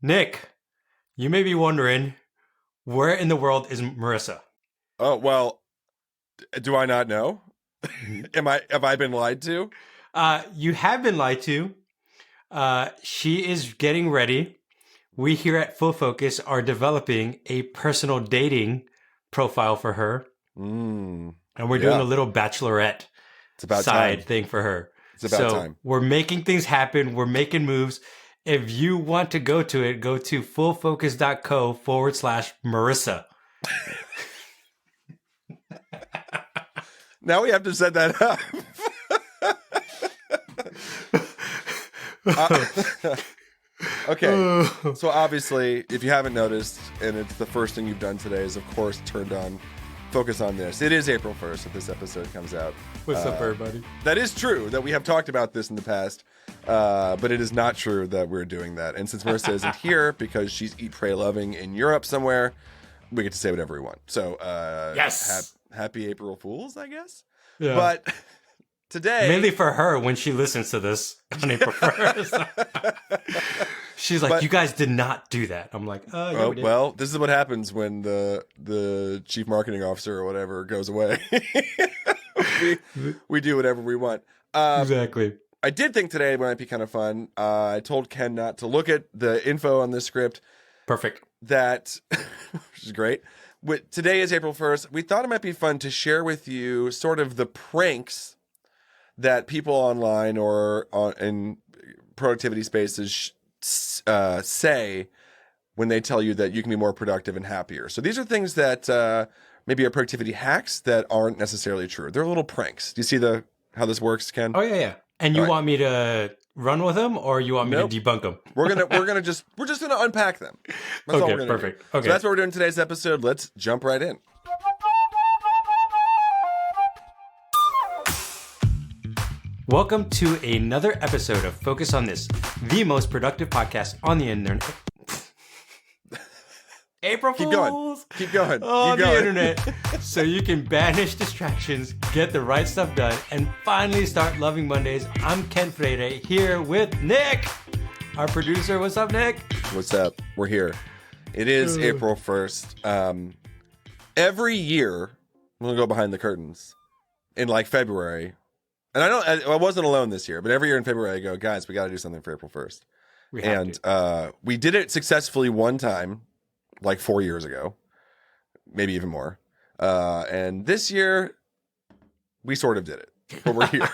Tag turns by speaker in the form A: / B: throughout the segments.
A: Nick, you may be wondering, where in the world is Marissa?
B: Oh, well, do I not know? Have I been lied to?
A: You have been lied to. She is getting ready. We here at Full Focus are developing a personal dating profile for her,
B: Mm,
A: and we're doing a
B: yeah,
A: little bachelorette
B: it's about
A: side
B: time.
A: thing for her.
B: It's about
A: So
B: time.
A: we're making things happen. We're making moves. If you want to go to it, go to fullfocus.co/Marissa.
B: Now we have to set that up. Okay, so obviously, if you haven't noticed, and it's the first thing you've done today is, of course, turned on Focus on This. It is April 1st if this episode comes out.
A: What's up, everybody?
B: That is true that we have talked about this in the past, but it is not true that we're doing that. And since Marissa isn't here because she's Eat, Pray, Loving in Europe somewhere, we get to say whatever we want. So,
A: Yes.
B: happy April Fools, I guess.
A: Yeah.
B: But today,
A: Mainly for her when she listens to this on April 1st. She's like, you guys did not do that. I'm like, yeah, we did.
B: Well, this is what happens when the chief marketing officer or whatever goes away. we do whatever we want.
A: Exactly.
B: I did think today might be kind of fun. I told Ken not to look at the info on this script.
A: Perfect.
B: Which is great. Today is April 1st. We thought it might be fun to share with you sort of the pranks that people online or in productivity spaces say when they tell you that you can be more productive and happier. So these are things that maybe are productivity hacks that aren't necessarily true. They're little pranks. Do you see how this works, Ken?
A: Oh, yeah. And you want me to run with them or you want me to debunk them?
B: We're just gonna unpack them. That's all we're gonna
A: perfect.
B: do.
A: Okay.
B: So that's what we're doing in today's episode. Let's jump right in.
A: Welcome to another episode of Focus on This, the most productive podcast on the internet. April Fools!
B: Keep going.
A: On
B: Keep
A: the
B: going.
A: internet, so you can banish distractions, get the right stuff done, and finally start loving Mondays. I'm Ken Freire here with Nick, our producer. What's up, Nick?
B: What's up? We're here. It is April 1st. Every year, I'm going to go behind the curtains in like February. And I wasn't alone this year, but every year in February I go, guys, we got to do something for April 1st. We did it successfully one time, like 4 years ago, maybe even more. And this year, we sort of did it, but we're here.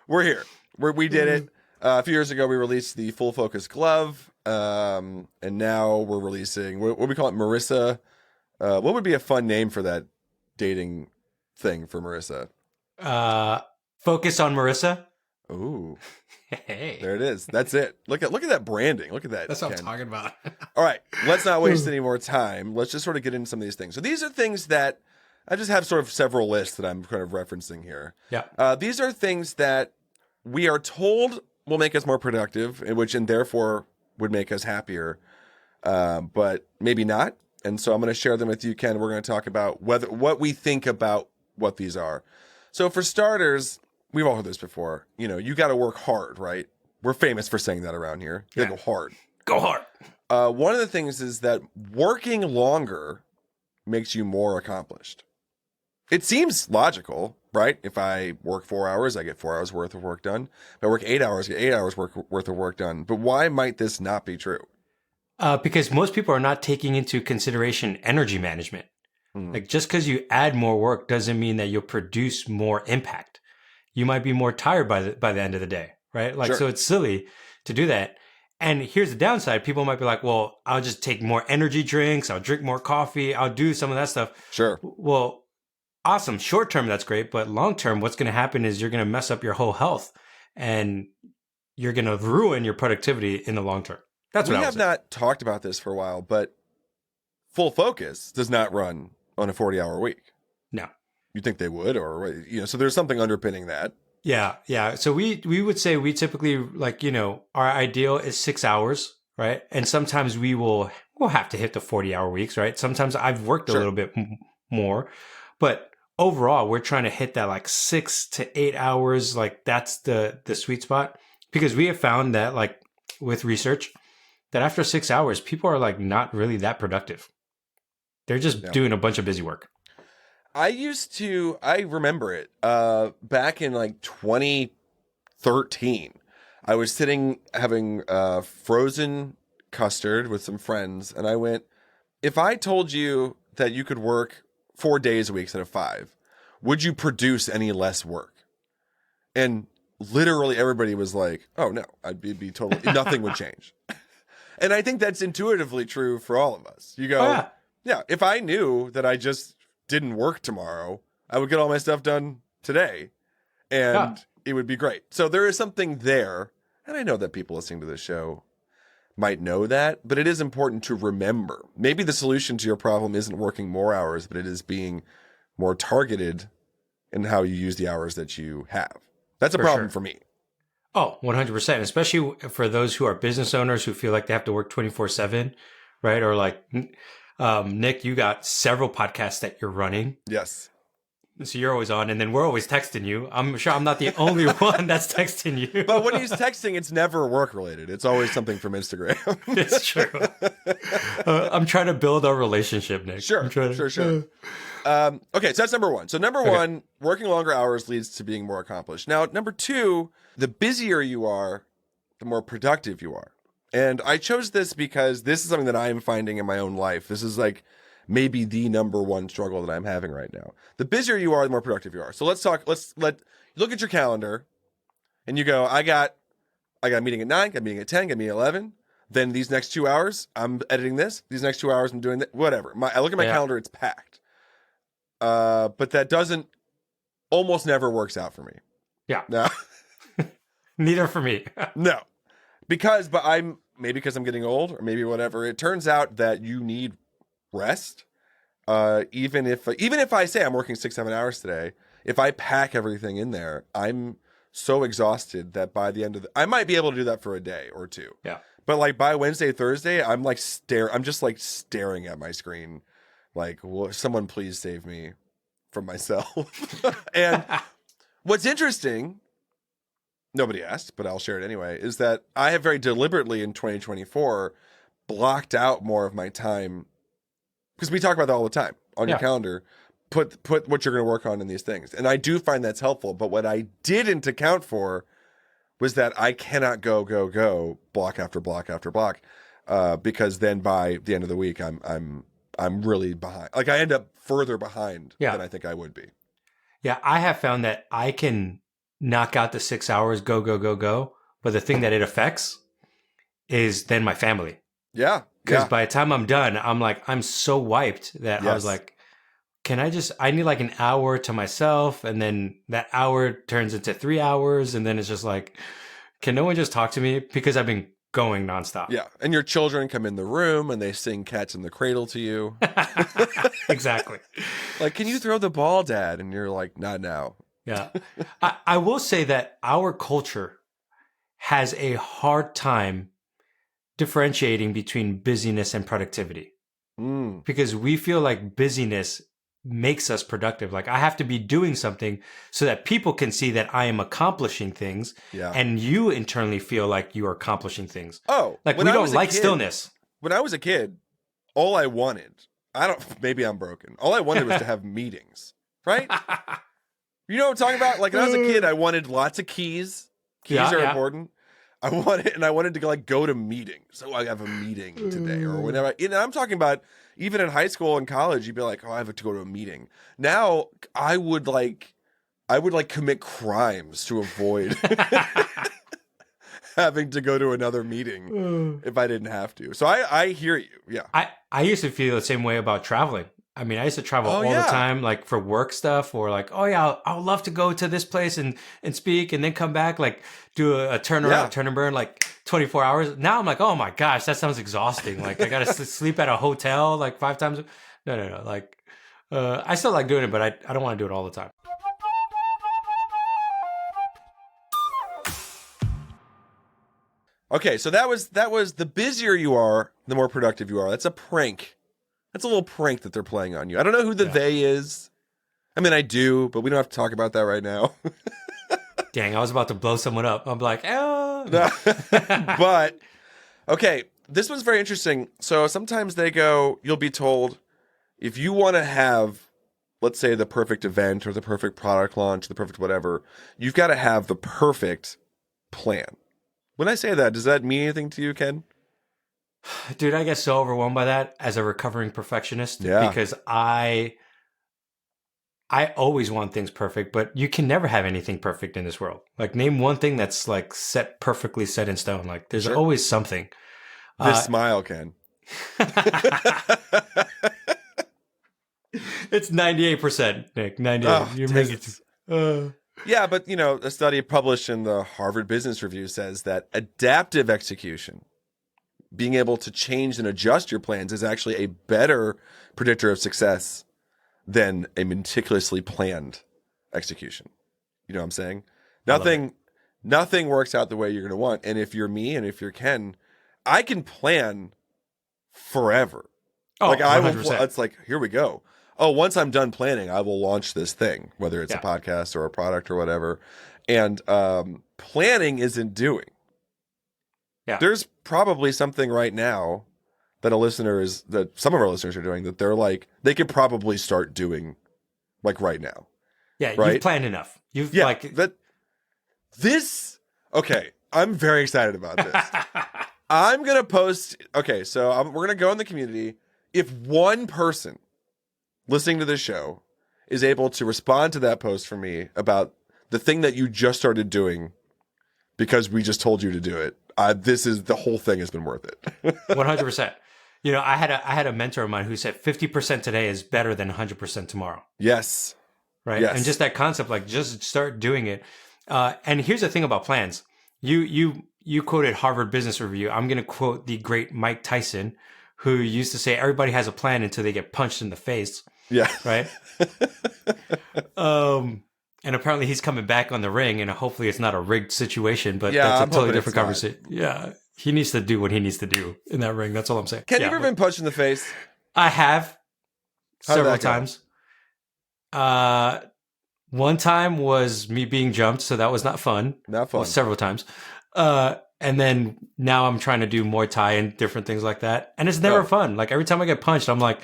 B: We're here. We did it. A few years ago, we released the Full Focus Glove, and now we're releasing, what we call it, Marissa. What would be a fun name for that dating thing for Marissa?
A: Focus on Marissa.
B: Ooh.
A: Hey.
B: There it is. That's it. Look at that branding. Look at that.
A: That's what I'm
B: Ken.
A: talking about.
B: All right. Let's not waste any more time. Let's just sort of get into some of these things. So these are things that I just have sort of several lists that I'm kind of referencing here.
A: Yeah.
B: These are things that we are told will make us more productive, and therefore would make us happier, but maybe not. And so I'm going to share them with you, Ken. We're going to talk about what we think about what these are. So for starters, we've all heard this before. You got to work hard, right? We're famous for saying that around here. You got to go hard.
A: Go hard.
B: One of the things is that working longer makes you more accomplished. It seems logical, right? If I work 4 hours, I get 4 hours worth of work done. If I work 8 hours, I get 8 hours worth of work done. But why might this not be true?
A: Because most people are not taking into consideration energy management. Like just because you add more work doesn't mean that you'll produce more impact. You might be more tired by the end of the day, right? Like,
B: Sure.
A: So it's silly to do that. And here's the downside. People might be like, well, I'll just take more energy drinks. I'll drink more coffee. I'll do some of that stuff.
B: Sure.
A: Well, awesome. Short term, that's great. But long term, what's going to happen is you're going to mess up your whole health and you're going to ruin your productivity in the long term. That's what I
B: We
A: would
B: have
A: say.
B: not talked about this for a while, but Full Focus does not run on a 40-hour week.
A: No.
B: You think they would, or so there's something underpinning that.
A: Yeah. So we would say we typically our ideal is 6 hours, right? And sometimes we'll have to hit the 40-hour weeks, right? Sometimes I've worked a little bit more, but overall we're trying to hit that like 6 to 8 hours. Like that's the sweet spot, because we have found that like with research that after 6 hours, people are like not really that productive. They're just doing a bunch of busy work.
B: I remember it, back in like 2013, I was sitting having frozen custard with some friends, and I went, if I told you that you could work 4 days a week instead of 5, would you produce any less work? And literally everybody was like, oh no, I'd be totally, nothing would change. And I think that's intuitively true for all of us. You go, yeah, if I knew that I just didn't work tomorrow, I would get all my stuff done today, and it would be great. So there is something there. And I know that people listening to this show might know that, but it is important to remember. Maybe the solution to your problem isn't working more hours, but it is being more targeted in how you use the hours that you have. That's a problem for me.
A: Oh, 100%. Especially for those who are business owners who feel like they have to work 24/7, right? Or like, Nick, you got several podcasts that you're running.
B: Yes.
A: So you're always on, and then we're always texting you. I'm sure I'm not the only one that's texting you.
B: But when he's texting, it's never work related. It's always something from Instagram.
A: It's true. I'm trying to build our relationship, Nick.
B: Sure. Okay, so that's number one. So number one, working longer hours leads to being more accomplished. Now, number two, the busier you are, the more productive you are. And I chose this because this is something that I'm finding in my own life. This is like maybe the number one struggle that I'm having right now. The busier you are, the more productive you are. So let's look at your calendar, and you go, I got a meeting at 9, got a meeting at 10, got a meeting at 11. Then these next 2 hours, I'm editing this. These next 2 hours, I'm doing that. Whatever. I look at my calendar, it's packed. But that almost never works out for me.
A: Yeah.
B: No.
A: Neither for me.
B: No. Because I'm getting old, or maybe whatever. It turns out that you need rest. Even if I say I'm working 6-7 hours today, if I pack everything in there, I'm so exhausted that by the end of I might be able to do that for a day or two.
A: Yeah.
B: But like by Wednesday, Thursday, I'm just like staring at my screen, like, someone please save me from myself. And what's interesting, nobody asked, but I'll share it anyway, is that I have very deliberately in 2024 blocked out more of my time, because we talk about that all the time on your calendar. Put what you're going to work on in these things. And I do find that's helpful. But what I didn't account for was that I cannot go block after block after block, because then by the end of the week, I'm really behind. Like I end up further behind than I think I would be.
A: Yeah, I have found that I can knock out the 6 hours, go. But the thing that it affects is then my family.
B: Yeah.
A: Because by the time I'm done, I'm so wiped that I was like, I need like an hour to myself. And then that hour turns into 3 hours. And then it's just like, can no one just talk to me? Because I've been going nonstop.
B: Yeah. And your children come in the room and they sing Cats in the Cradle to you.
A: Exactly.
B: Like, can you throw the ball, Dad? And you're like, not now.
A: Yeah. I will say that our culture has a hard time differentiating between busyness and productivity. Because we feel like busyness makes us productive. Like I have to be doing something so that people can see that I am accomplishing things.
B: Yeah.
A: And you internally feel like you are accomplishing things.
B: Oh,
A: like we don't like stillness.
B: When I was a kid, all I wanted, maybe I'm broken. All I wanted was to have meetings, right? You know what I'm talking about? Like when I was a kid, I wanted lots of keys. Keys are important. I wanted to go to meetings. So I have a meeting today or whatever. And I'm talking about even in high school and college, you'd be like, oh, I have to go to a meeting. Now I would commit crimes to avoid having to go to another meeting if I didn't have to. So I hear you. Yeah.
A: I used to feel the same way about traveling. I mean, I used to travel all the time, like for work stuff, or like, oh yeah, I would love to go to this place and speak and then come back, like do a turnaround, turn and burn, like 24 hours. Now I'm like, oh my gosh, that sounds exhausting. Like I got to sleep at a hotel like 5 times. No. Like, I still like doing it, but I don't want to do it all the time.
B: Okay. So that was the busier you are, the more productive you are. That's a prank. That's a little prank that they're playing on you. I don't know who the they is. I mean, I do, but we don't have to talk about that right now.
A: Dang, I was about to blow someone up. I'm like, oh.
B: But okay, this one's very interesting. So sometimes you'll be told, if you want to have, let's say, the perfect event or the perfect product launch, the perfect whatever, you've got to have the perfect plan. When I say that, does that mean anything to you, Ken?
A: Dude, I get so overwhelmed by that as a recovering perfectionist
B: Yeah.
A: because I always want things perfect, but you can never have anything perfect in this world. Like, name one thing that's like perfectly set in stone. Like, there's
B: Sure.
A: always something.
B: This smile, Ken.
A: It's 98%, Nick. 98.
B: Oh,
A: You're making it.
B: Yeah, but a study published in the Harvard Business Review says that adaptive execution, being able to change and adjust your plans, is actually a better predictor of success than a meticulously planned execution. You know what I'm saying? Nothing works out the way you're going to want. And if you're me and if you're Ken, I can plan forever.
A: Oh,
B: like
A: 100%.
B: It's like, here we go. Oh, once I'm done planning, I will launch this thing, whether it's a podcast or a product or whatever. And planning isn't doing.
A: Yeah.
B: There's probably something right now that some of our listeners are doing that they're like, they could probably start doing like right now.
A: Yeah,
B: right?
A: You've planned enough.
B: Okay, I'm very excited about this. I'm going to post, we're going to go in the community. If one person listening to this show is able to respond to that post for me about the thing that you just started doing because we just told you to do it, the whole thing has been worth it.
A: 100%. I had a mentor of mine who said 50% today is better than 100% tomorrow.
B: Yes.
A: Right.
B: Yes.
A: And just that concept, like, just start doing it. And here's the thing about plans. You quoted Harvard Business Review. I'm going to quote the great Mike Tyson, who used to say everybody has a plan until they get punched in the face.
B: Yeah.
A: Right. And apparently he's coming back on the ring, and hopefully it's not a rigged situation, but that's a totally different conversation. Yeah. He needs to do what he needs to do in that ring. That's all I'm saying.
B: Ken, you ever been punched in the face?
A: I have several times. One time was me being jumped, so that was not fun.
B: Not fun.
A: Well, several times. And then now I'm trying to do Muay Thai and different things like that. And it's never fun. Like, every time I get punched, I'm like,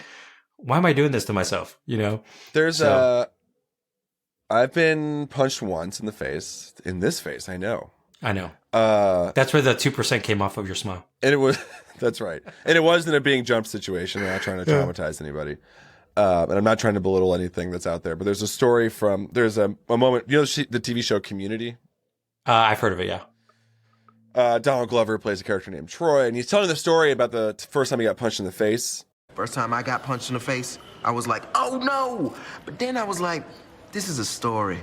A: why am I doing this to myself?
B: I've been punched once in the face. In this face, I know.
A: That's where the 2% came off of your smile.
B: And it was, that's right. And it wasn't a being jumped situation. I'm not trying to traumatize anybody. And I'm not trying to belittle anything that's out there. But there's a story there's a moment, the TV show Community?
A: I've heard of it, yeah.
B: Donald Glover plays a character named Troy, and he's telling the story about the first time he got punched in the face.
C: First time I got punched in the face, I was like, oh no! But then I was like, this is a story.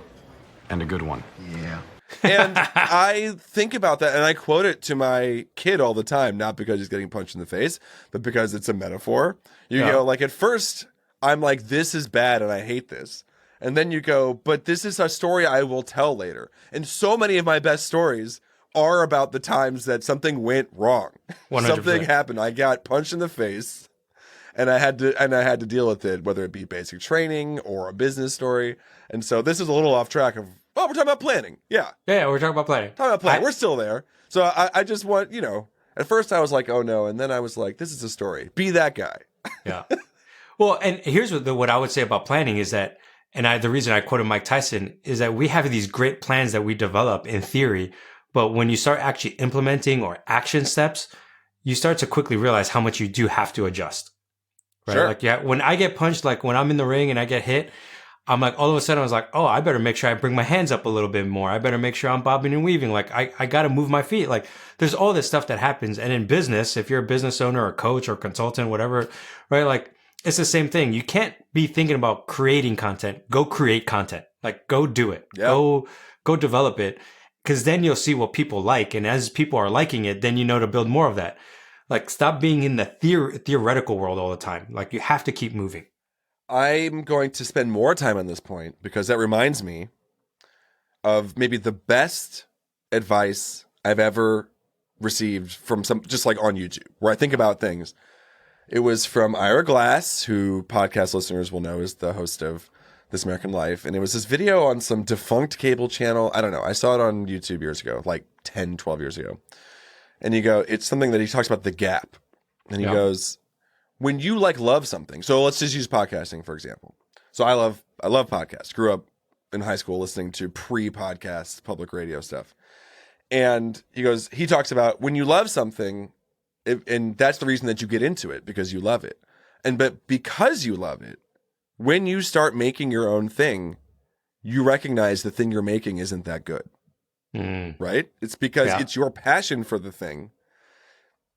D: And a good one.
C: Yeah.
B: And I think about that, and I quote it to my kid all the time, not because he's getting punched in the face, but because it's a metaphor. You go, like, at first, I'm like, this is bad, and I hate this. And then you go, but this is a story I will tell later. And so many of my best stories are about the times that something went wrong.
A: 100%.
B: Something happened. I got punched in the face. And I had to deal with it, whether it be basic training or a business story. And so this is a little off track of, we're talking about planning. Yeah.
A: Yeah, we're talking about planning.
B: We're still there. So I just want, at first I was like, oh no. And then I was like, this is a story. Be that guy.
A: Yeah. Well, and here's what I would say about planning is that, the reason I quoted Mike Tyson is that we have these great plans that we develop in theory, but when you start actually implementing or action steps, you start to quickly realize how much you do have to adjust. Right?
B: Sure.
A: Like, when I get punched, like when I'm in the ring and I get hit, I'm like, all of a sudden I was like, oh, I better make sure I bring my hands up a little bit more. I better make sure I'm bobbing and weaving. Like, I got to move my feet. Like, there's all this stuff that happens. And in business, if you're a business owner or coach or consultant, whatever, right? Like, it's the same thing. You can't be thinking about creating content. Go create content. Like, go do it.
B: Yep.
A: Go develop it. Because then you'll see what people like. And as people are liking it, then you know to build more of that. Like, stop being in the theoretical world all the time. Like, you have to keep moving.
B: I'm going to spend more time on this point because that reminds me of maybe the best advice I've ever received from just like on YouTube, where I think about things. It was from Ira Glass, who podcast listeners will know is the host of This American Life, and it was this video on some defunct cable channel. I don't know. I saw it on YouTube years ago, like 10, 12 years ago. And it's something that he talks about the gap. And he goes, when you like love something, so let's just use podcasting, for example. So I love podcasts. Grew up in high school listening to pre-podcast public radio stuff. And he talks about when you love something, and that's the reason that you get into it, because you love it. But because you love it, when you start making your own thing, you recognize the thing you're making isn't that good, right? It's because it's your passion for the thing.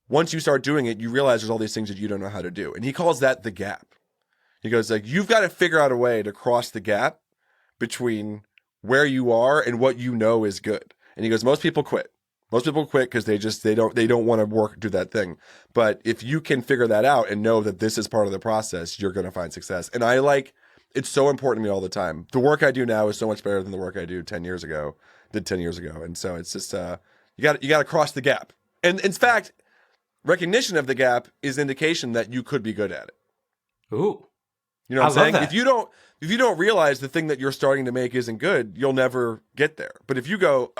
B: Once you start doing it, you realize there's all these things that you don't know how to do. And he calls that the gap. He goes like, you've got to figure out a way to cross the gap between where you are and what you know is good. And he goes, most people quit. Most people quit because they don't want to do that thing. But if you can figure that out and know that this is part of the process, you're going to find success. And it's so important to me all the time. The work I do now is so much better than the work I did 10 years ago. And so it's just, you got to cross the gap. And in fact, recognition of the gap is indication that you could be good at it.
A: Ooh.
B: You know what I'm saying? If you don't realize the thing that you're starting to make isn't good, you'll never get there. But if you go,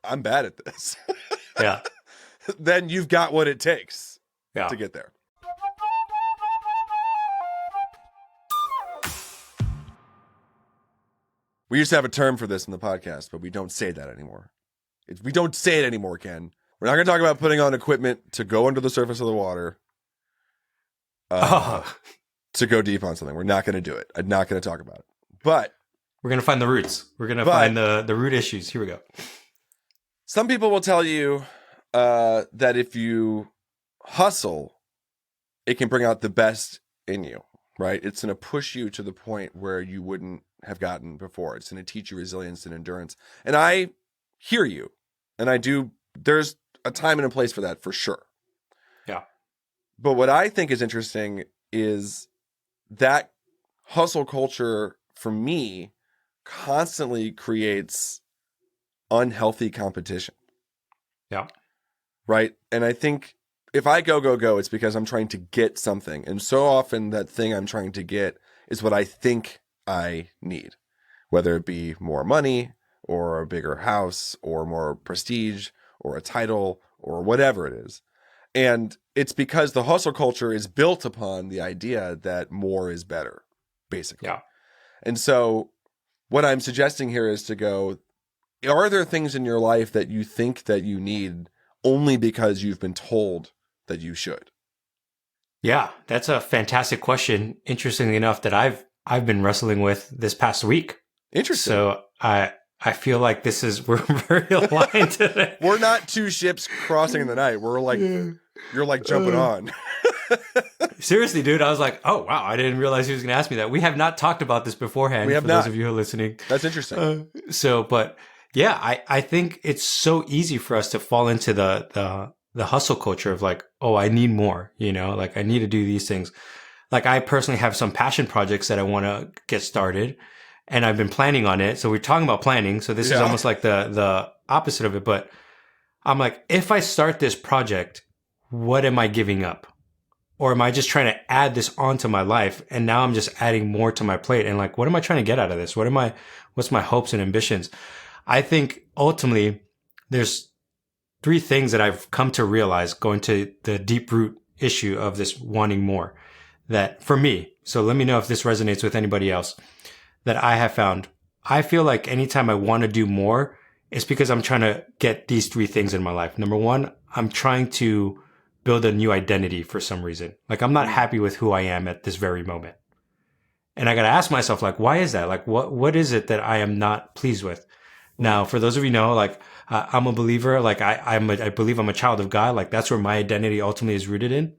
B: I'm bad at this.
A: Yeah.
B: Then you've got what it takes to get there. We used to have a term for this in the podcast, but we don't say that anymore. We don't say it anymore, Ken. We're not going to talk about putting on equipment to go under the surface of the water to go deep on something. We're not going to do it. I'm not going to talk about it. But
A: we're going to find the roots. We're going to find the root issues. Here we go.
B: Some people will tell you that if you hustle, it can bring out the best in you, right? It's going to push you to the point where you wouldn't have gotten before. It's going to teach you resilience and endurance. And I hear you. And I do. There's a time and a place for that, for sure.
A: Yeah.
B: But what I think is interesting is that hustle culture, for me, constantly creates unhealthy competition.
A: Yeah.
B: Right? And I think if I go, it's because I'm trying to get something. And so often that thing I'm trying to get is what I think I need, whether it be more money or a bigger house or more prestige or a title or whatever it is. And it's because the hustle culture is built upon the idea that more is better, basically.
A: Yeah.
B: And so what I'm suggesting here is to go, are there things in your life that you think that you need only because you've been told that you should?
A: Yeah, that's a fantastic question. Interestingly enough, that I've been wrestling with this past week.
B: Interesting.
A: So I feel like we're very aligned today.
B: We're not two ships crossing in the night. We're like, you're like jumping on.
A: Seriously, dude, I was like, oh, wow, I didn't realize he was going to ask me that. We have not talked about this beforehand.
B: We have
A: for
B: not.
A: those of you who are listening.
B: That's interesting.
A: But yeah, I think it's so easy for us to fall into the hustle culture of like, oh, I need more, like I need to do these things. Like I personally have some passion projects that I want to get started and I've been planning on it. So we're talking about planning. So this is almost like the opposite of it. But I'm like, if I start this project, what am I giving up? Or am I just trying to add this onto my life? And now I'm just adding more to my plate. And like, what am I trying to get out of this? What's my hopes and ambitions? I think ultimately there's 3 things that I've come to realize going to the deep root issue of this wanting more that for me. So let me know if this resonates with anybody else that I have found. I feel like anytime I want to do more, it's because I'm trying to get these 3 things in my life. Number 1, I'm trying to build a new identity for some reason. Like I'm not happy with who I am at this very moment. And I got to ask myself, like, why is that? Like, what is it that I am not pleased with? Now, for those of you who know, like, I'm a believer, like I believe I'm a child of God. Like that's where my identity ultimately is rooted in.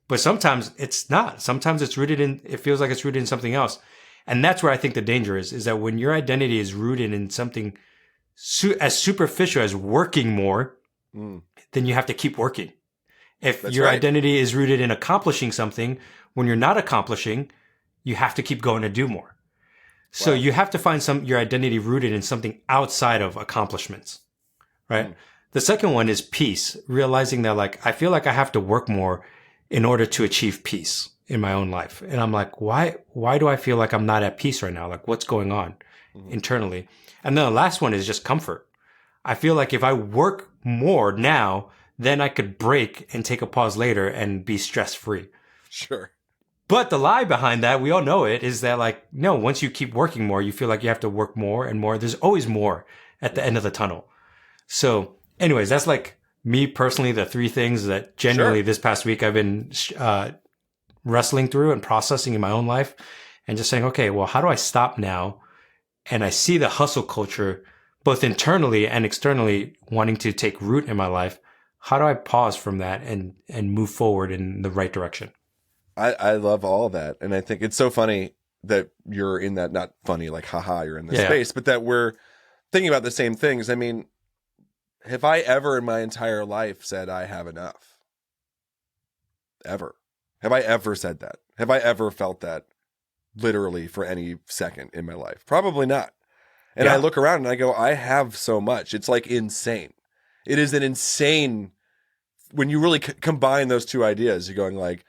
A: But sometimes it's not. Sometimes it feels like it's rooted in something else. And that's where I think the danger is that when your identity is rooted in something as superficial as working more, then you have to keep working. If your identity is rooted in accomplishing something, when you're not accomplishing, you have to keep going to do more. So you have to find your identity rooted in something outside of accomplishments, right? The second one is peace, realizing that like, I feel like I have to work more in order to achieve peace. in my own life. And I'm like, why do I feel like I'm not at peace right now? Like, what's going on internally? And then the last one is just comfort. I feel like if I work more now, then I could break and take a pause later and be stress free.
B: Sure.
A: But the lie behind that, we all know it, is that like, no, once you keep working more, you feel like you have to work more and more. There's always more at the end of the tunnel. So anyways, that's like me personally, the three things that genuinely this past week I've been wrestling through and processing in my own life and just saying, okay, well, how do I stop now? And I see the hustle culture, both internally and externally, wanting to take root in my life. How do I pause from that and move forward in the right direction?
B: I love all that. And I think it's so funny that you're in that, not funny, like, haha, you're in this space, but that we're thinking about the same things. I mean, have I ever in my entire life said I have enough? Ever? Have I ever said that? Have I ever felt that literally for any second in my life? Probably not. And I look around and I go, I have so much. It's like insane. It is an insane, when you really combine those two ideas, you're going like,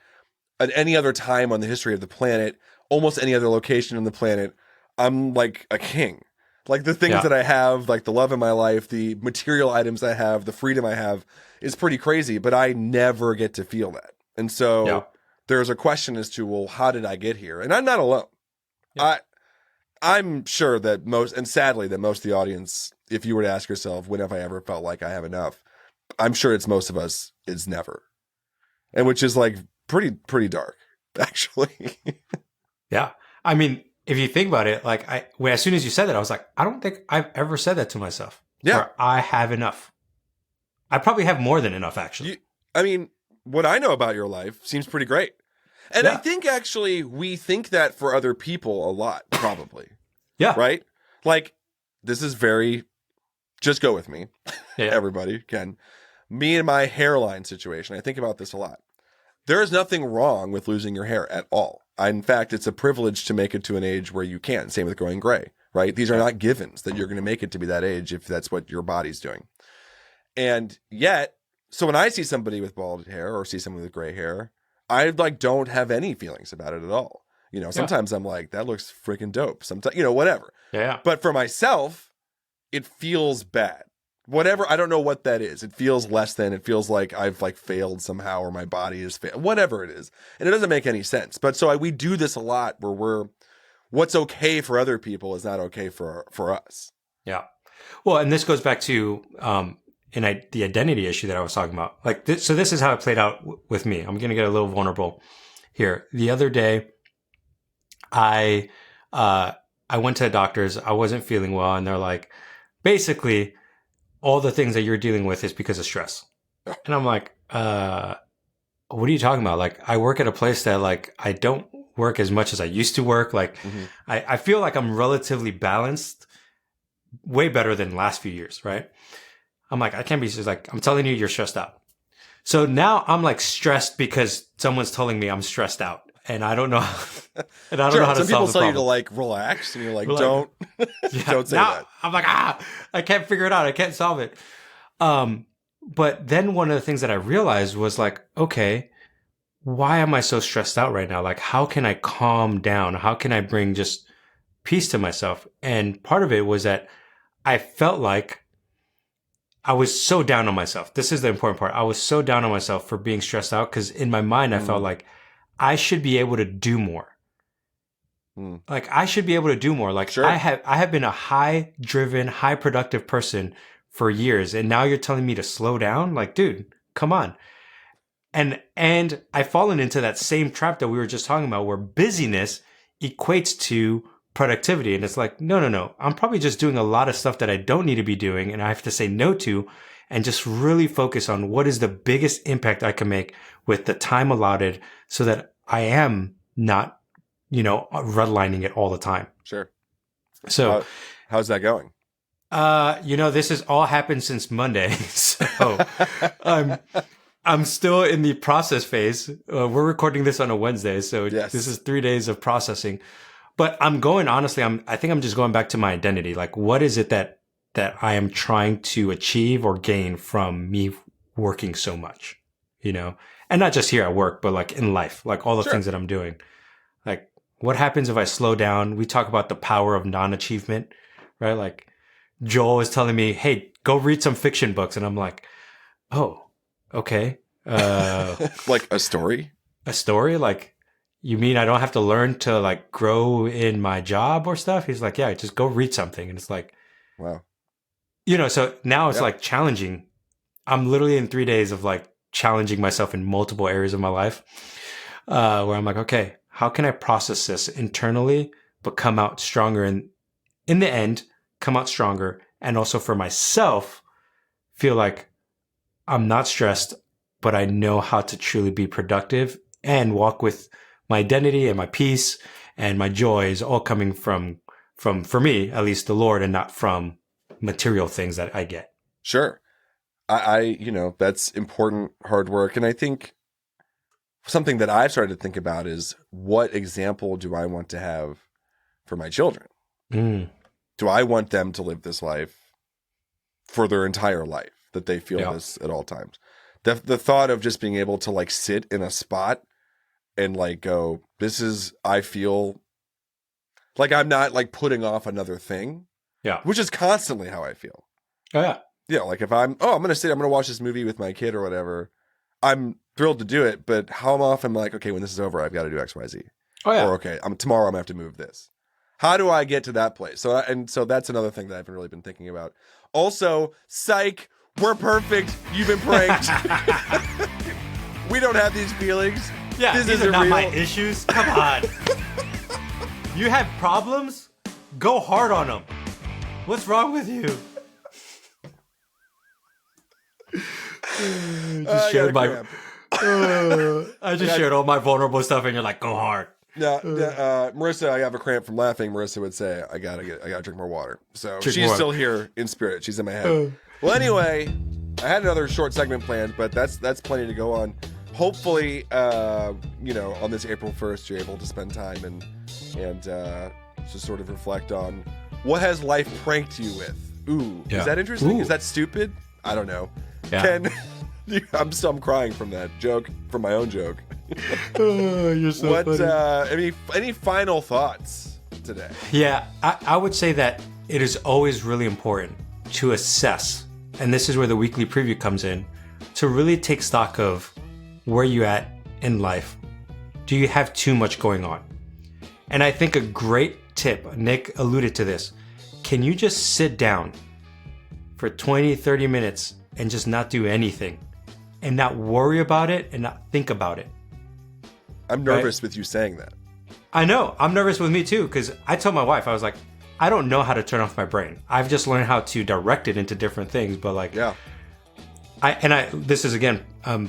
B: at any other time on the history of the planet, almost any other location on the planet, I'm like a king. Like the things that I have, like the love in my life, the material items I have, the freedom I have is pretty crazy, but I never get to feel that. And so there's a question as to, well, how did I get here? And I'm not alone. I'm sure that most, and sadly that most of the audience, if you were to ask yourself, when have I ever felt like I have enough? I'm sure it's most of us, it's never. And which is like pretty dark, actually.
A: Yeah. I mean, if you think about it, like as soon as you said that, I was like, I don't think I've ever said that to myself.
B: Yeah.
A: Where I have enough. I probably have more than enough, actually.
B: I mean, what I know about your life seems pretty great. And I think actually we think that for other people a lot, probably. Right? Like, this is just go with me. Everybody can. Me and my hairline situation, I think about this a lot. There is nothing wrong with losing your hair at all. In fact, it's a privilege to make it to an age where you can. Same with growing gray, right? These are not givens that you're going to make it to be that age if that's what your body's doing. And yet, so when I see somebody with bald hair or see someone with gray hair, I like don't have any feelings about it at all. You know, sometimes I'm like, that looks freaking dope. Sometimes, you know, whatever. Yeah. But for myself, it feels bad. Whatever, I don't know what that is. It feels less than, it feels like I've like failed somehow or my body is failed, whatever it is. And it doesn't make any sense. But so we do this a lot where what's okay for other people is not okay for us. Yeah.
A: Well, and this goes back to the identity issue that I was talking about. Like this, so this is how it played out with me. I'm going to get a little vulnerable here. The other day, I went to a doctor's. I wasn't feeling well, and they're like, basically, all the things that you're dealing with is because of stress. And I'm like, what are you talking about? Like, I work at a place that like, I don't work as much as I used to work. Like, I feel like I'm relatively balanced, way better than the last few years. Right. I'm like, I can't be just like, I'm telling you, you're stressed out. So now I'm like stressed because someone's telling me I'm stressed out. And I don't know. And I don't know how to solve the problem.
B: Some people tell you to like relax, and you're like, don't say that.
A: I'm like, I can't figure it out. I can't solve it. But then one of the things that I realized was like, okay, why am I so stressed out right now? Like, how can I calm down? How can I bring just peace to myself? And part of it was that I felt like I was so down on myself. This is the important part. I was so down on myself for being stressed out because in my mind, I felt like I should be able to do more. Like I should be able to do more. Like I have been a high driven, high productive person for years. And now you're telling me to slow down? Like, dude, come on. And I've fallen into that same trap that we were just talking about where busyness equates to productivity. And it's like, no. I'm probably just doing a lot of stuff that I don't need to be doing. And I have to say no to and just really focus on what is the biggest impact I can make with the time allotted so that I am not, redlining it all the time.
B: Sure.
A: So
B: how's that going?
A: This has all happened since Monday. So I'm still in the process phase. We're recording this on a Wednesday. So This is 3 days of processing, but I think I'm just going back to my identity. Like, what is it that I am trying to achieve or gain from me working so much? you know, and not just here at work, but like in life, like all the
B: Sure.
A: things that I'm doing. Like, what happens if I slow down? We talk about the power of non-achievement, right? Like, Joel is telling me, hey, go read some fiction books. And I'm like, oh, okay.
B: Like a story?
A: A story? Like, you mean I don't have to learn to like grow in my job or stuff? He's like, yeah, just go read something. And it's like,
B: Wow.
A: you know, so now it's
B: Yeah.
A: like challenging. I'm literally in 3 days of like challenging myself in multiple areas of my life, where I'm like, okay, how can I process this internally, but come out stronger and in the end, come out stronger. And also for myself, feel like I'm not stressed, but I know how to truly be productive and walk with my identity and my peace and my joy is all coming from, for me, at least the Lord, and not from material things that I get.
B: Sure. I you know, that's important hard work. And I think something that I've started to think about is what example do I want to have for my children? Do I want them to live this life for their entire life, that they feel this at all times? The thought of just being able to like sit in a spot and like go, this is, I feel like I'm not like putting off another thing.
A: Yeah.
B: Which is constantly how I feel.
A: Oh, yeah.
B: Yeah, like if I'm going to watch this movie with my kid or whatever, I'm thrilled to do it, but how often I'm like, okay, when this is over, I've got to do X, Y, Z.
A: Oh, yeah.
B: Or okay, tomorrow I'm going to have to move this. How do I get to that place? So that's another thing that I've really been thinking about. Also, psych, we're perfect. You've been pranked. We don't have these feelings.
A: Yeah,
B: this
A: these
B: isn't
A: are not
B: real.
A: my issues. Come on. You have problems? Go hard on them. What's wrong with you? I just shared all my vulnerable stuff, and you're like, go hard.
B: No, Marissa, I have a cramp from laughing. Marissa would say, I gotta drink more water. So
A: Drink
B: she's
A: more.
B: still here in spirit. She's in my head. Well, anyway, I had another short segment planned, but that's plenty to go on. Hopefully, you know, on this April 1st, you're able to spend time and just sort of reflect on what has life pranked you with. Ooh,
A: Yeah.
B: Is that interesting?
A: Ooh.
B: Is that stupid? I don't know.
A: Yeah.
B: I'm crying from that joke, from my own joke.
A: You're so funny.
B: Any final thoughts today?
A: Yeah, I would say that it is always really important to assess, and this is where the weekly preview comes in, to really take stock of where you at in life. Do you have too much going on? And I think a great tip, Nick alluded to this, can you just sit down for 20, 30 minutes and just not do anything and not worry about it and not think about it?
B: I'm nervous with you saying that.
A: I know. I'm nervous with me too, because I told my wife, I was like, I don't know how to turn off my brain. I've just learned how to direct it into different things. But like,
B: Yeah.
A: This is again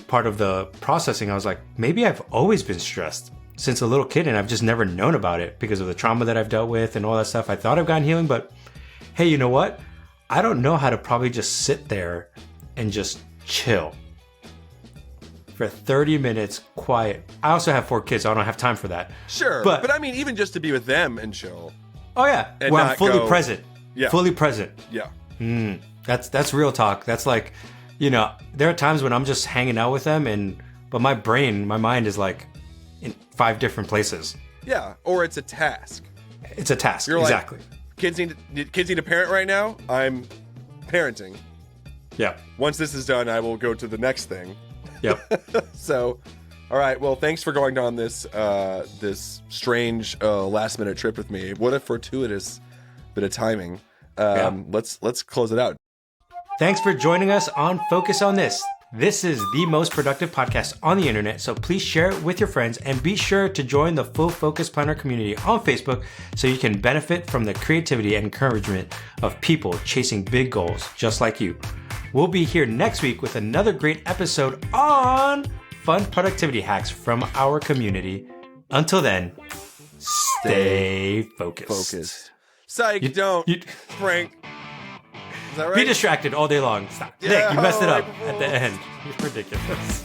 A: part of the processing. I was like, maybe I've always been stressed since a little kid, and I've just never known about it because of the trauma that I've dealt with and all that stuff. I thought I've gotten healing, but hey, you know what? I don't know how to probably just sit there and just chill for 30 minutes, quiet. I also have 4 kids, so I don't have time for that.
B: Sure. But I mean, even just to be with them and chill.
A: Oh yeah,
B: And
A: where I'm
B: not
A: fully
B: go-
A: present.
B: Yeah.
A: Fully present.
B: Yeah.
A: That's real talk. That's like, you know, there are times when I'm just hanging out with them, but my mind is like in 5 different places.
B: Yeah. Or it's a task.
A: It's a task.
B: You're like,
A: exactly.
B: Kids need a parent right now. I'm parenting.
A: Yeah.
B: Once this is done, I will go to the next thing.
A: Yep.
B: So, all right. Well, thanks for going on this strange last minute trip with me. What a fortuitous bit of timing. Let's close it out.
A: Thanks for joining us on Focus on This. This is the most productive podcast on the internet, so please share it with your friends and be sure to join the Full Focus Planner community on Facebook so you can benefit from the creativity and encouragement of people chasing big goals just like you. We'll be here next week with another great episode on fun productivity hacks from our community. Until then, stay focused.
B: Psych, don't. Frank. Is that right?
A: Be distracted all day long. Stop.
B: Yeah,
A: Nick, you messed it up
B: right,
A: at the end. You're ridiculous.